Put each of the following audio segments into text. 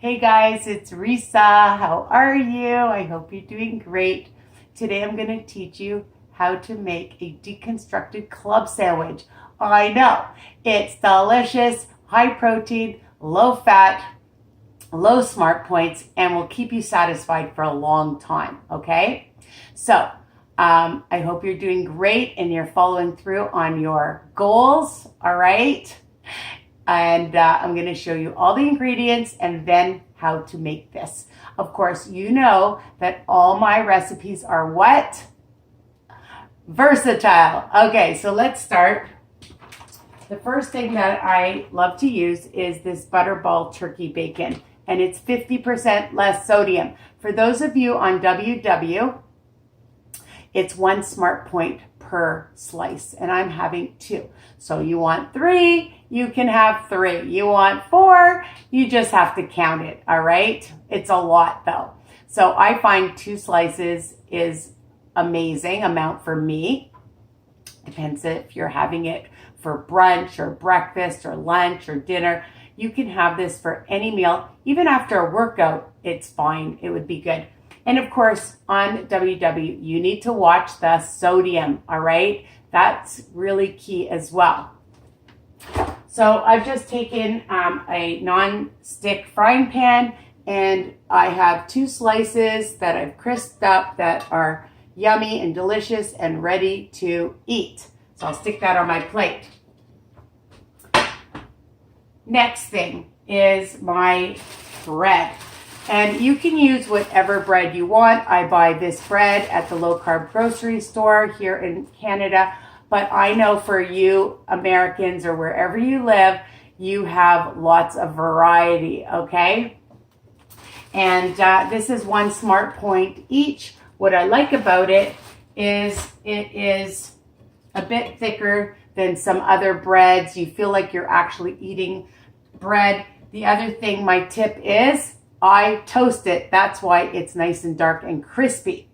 Hey guys, it's Risa. How are you? I hope you're doing great. Today I'm going to teach you how to make a deconstructed club sandwich. I know, it's delicious, high protein, low fat, low smart points, and will keep you satisfied for a long time, okay? So, I hope you're doing great and you're following through on your goals, all right? And I'm going to show you all the ingredients and then how to make this. Of course, you know that all my recipes are what? Versatile. Okay, so let's start. The first thing that I love to use is this Butterball turkey bacon, and it's 50% less sodium. For those of you on WW, it's 1 smart point per slice, and I'm having 2. So you want 3, you can have 3. You want 4, you just have to count it, all right? It's a lot though. So I find 2 slices is amazing amount for me. Depends if you're having it for brunch or breakfast or lunch or dinner. You can have this for any meal. Even after a workout, it's fine. It would be good. And of course, on WW, you need to watch the sodium, all right? That's really key as well. So I've just taken a non-stick frying pan, and I have 2 slices that I've crisped up that are yummy and delicious and ready to eat. So I'll stick that on my plate. Next thing is my bread. And you can use whatever bread you want. I buy this bread at the low-carb grocery store here in Canada. But I know for you Americans or wherever you live, you have lots of variety, okay? And this is 1 smart point each. What I like about it is a bit thicker than some other breads. You feel like you're actually eating bread. The other thing, my tip is, I toast it. That's why it's nice and dark and crispy.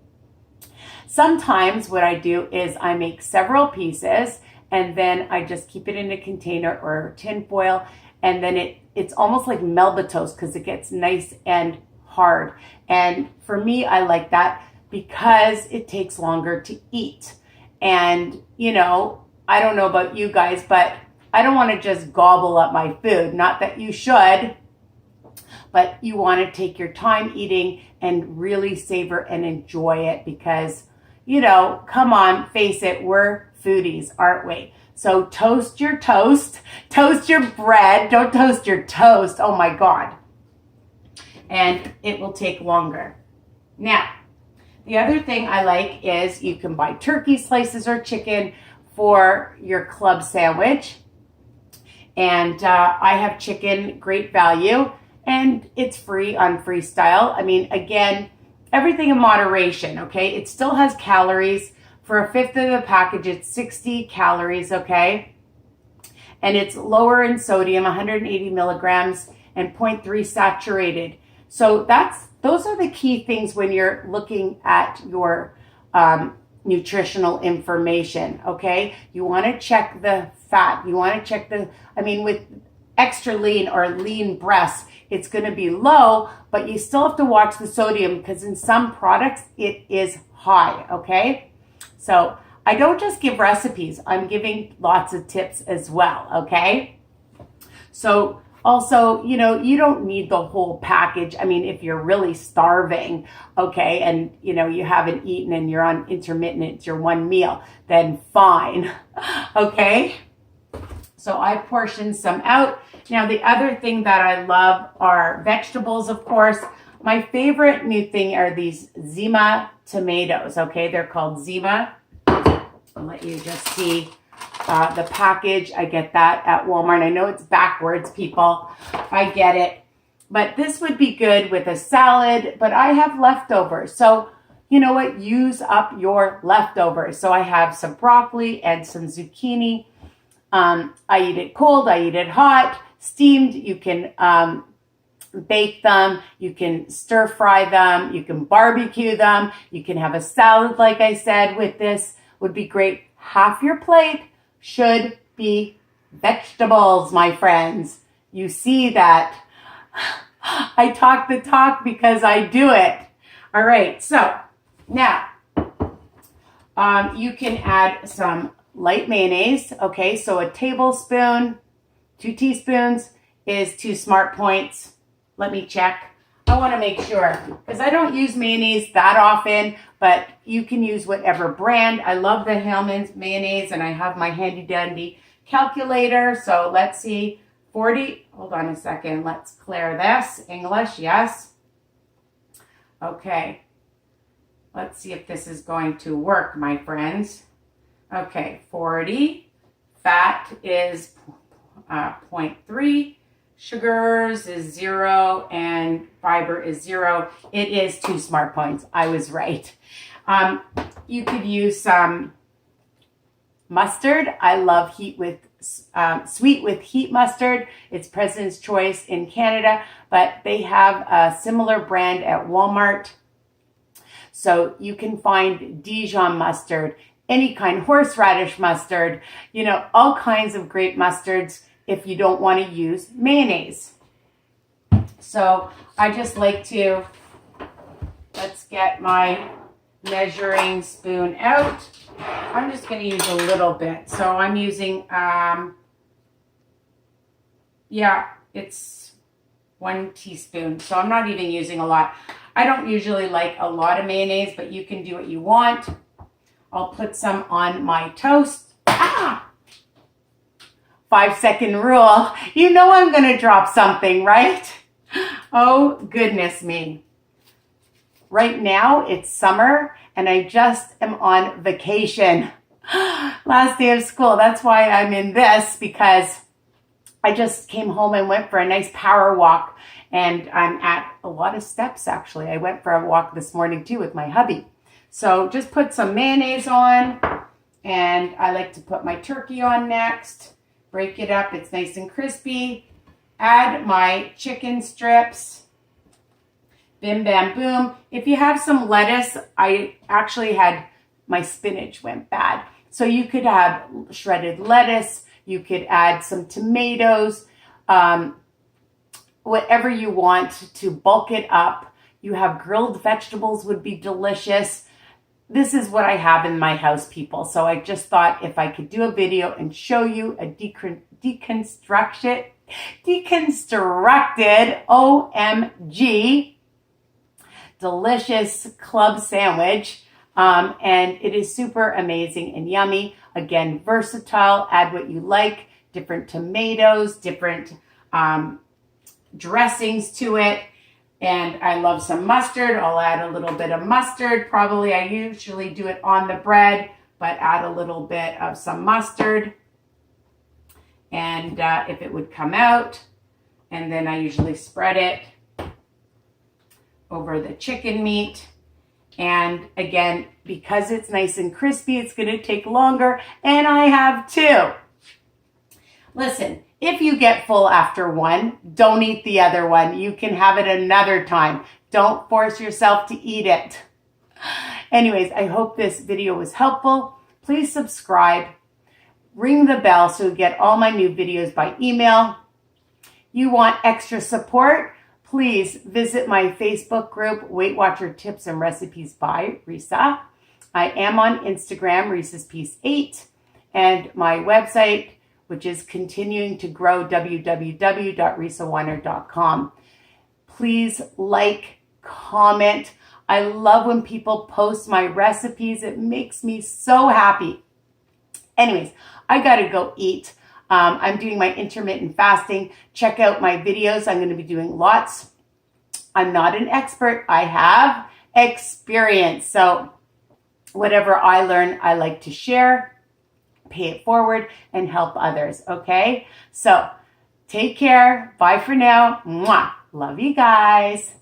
Sometimes what I do is I make several pieces and then I just keep it in a container or tin foil, and then it's almost like Melba toast because it gets nice and hard. And for me, I like that because it takes longer to eat. And, you know, I don't know about you guys, but I don't want to just gobble up my food. Not that you should, but you want to take your time eating and really savor and enjoy it because, you know, come on, face it, we're foodies, aren't we? So toast your toast, toast your bread, don't toast your toast, oh my God. And it will take longer. Now, the other thing I like is you can buy turkey slices or chicken for your club sandwich. And I have chicken, great value. And it's free on Freestyle. I mean, again, everything in moderation, okay? It still has calories. For a fifth of the package, it's 60 calories, okay? And it's lower in sodium, 180 milligrams, and 0.3 saturated. So those are the key things when you're looking at your nutritional information, okay? You want to check the fat. You want to check with extra lean or lean breasts, it's going to be low, but you still have to watch the sodium because in some products it is high, okay? So I don't just give recipes, I'm giving lots of tips as well, okay? So also, you know, you don't need the whole package. I mean, if you're really starving, okay, and you know, you haven't eaten and you're on intermittent, it's your 1 meal, then fine, okay? So I portioned some out. Now, the other thing that I love are vegetables, of course. My favorite new thing are these Zima tomatoes, okay? They're called Zima. I'll let you just see the package. I get that at Walmart. I know it's backwards, people. I get it. But this would be good with a salad, but I have leftovers. So, you know what? Use up your leftovers. So I have some broccoli and some zucchini. I eat it cold, I eat it hot, steamed. You can bake them, you can stir fry them, you can barbecue them, you can have a salad, like I said, with this. Would be great. Half your plate should be vegetables, my friends. You see that? I talk the talk because I do it. All right, so now you can add some light mayonnaise. Okay, so a tablespoon, 2 teaspoons is 2 smart points. Let me check. I want to make sure because I don't use mayonnaise that often, but you can use whatever brand. I love the Hellmans mayonnaise and I have my handy dandy calculator. So let's see, 40, hold on a second. Let's clear this. English, yes. Okay. Let's see if this is going to work, my friends. Okay, 40. Fat is 0.3. Sugars is 0 and fiber is 0. It is 2 smart points. I was right. You could use some mustard. I love sweet with heat mustard. It's President's Choice in Canada, but they have a similar brand at Walmart. So you can find Dijon mustard, any kind, horseradish mustard, you know, all kinds of great mustards if you don't want to use mayonnaise. So I just like to, let's get my measuring spoon out. I'm just going to use a little bit. So I'm using, it's 1 teaspoon. So I'm not even using a lot. I don't usually like a lot of mayonnaise, but you can do what you want. I'll put some on my toast. 5-second rule. You know I'm going to drop something, right? Oh, goodness me. Right now, it's summer, and I just am on vacation. Last day of school. That's why I'm in this, because I just came home and went for a nice power walk, and I'm at a lot of steps, actually. I went for a walk this morning, too, with my hubby. So just put some mayonnaise on, and I like to put my turkey on next. Break it up. It's nice and crispy. Add my chicken strips. Bim, bam, boom. If you have some lettuce, I actually had my spinach went bad. So you could have shredded lettuce. You could add some tomatoes, whatever you want to bulk it up. You have grilled vegetables would be delicious. This is what I have in my house, people. So I just thought if I could do a video and show you a deconstructed, OMG, delicious club sandwich. And it is super amazing and yummy. Again, versatile, add what you like, different tomatoes, different dressings to it. And I love some mustard. I'll add a little bit of mustard. Probably I usually do it on the bread, but add a little bit of some mustard. And if it would come out, and then I usually spread it over the chicken meat. And again, because it's nice and crispy, it's going to take longer. And I have 2. Listen, if you get full after one, don't eat the other one. You can have it another time. Don't force yourself to eat it. Anyways, I hope this video was helpful. Please subscribe. Ring the bell so you get all my new videos by email. You want extra support? Please visit my Facebook group, Weight Watcher Tips and Recipes by Risa. I am on Instagram, Risa's Piece 8, and my website, which is continuing to grow, www.risaweiner.com. Please like, comment. I love when people post my recipes. It makes me so happy. Anyways, I gotta go eat. I'm doing my intermittent fasting. Check out my videos. I'm going to be doing lots. I'm not an expert. I have experience. So whatever I learn, I like to share, pay it forward, and help others. Okay? So take care. Bye for now. Mwah. Love you guys.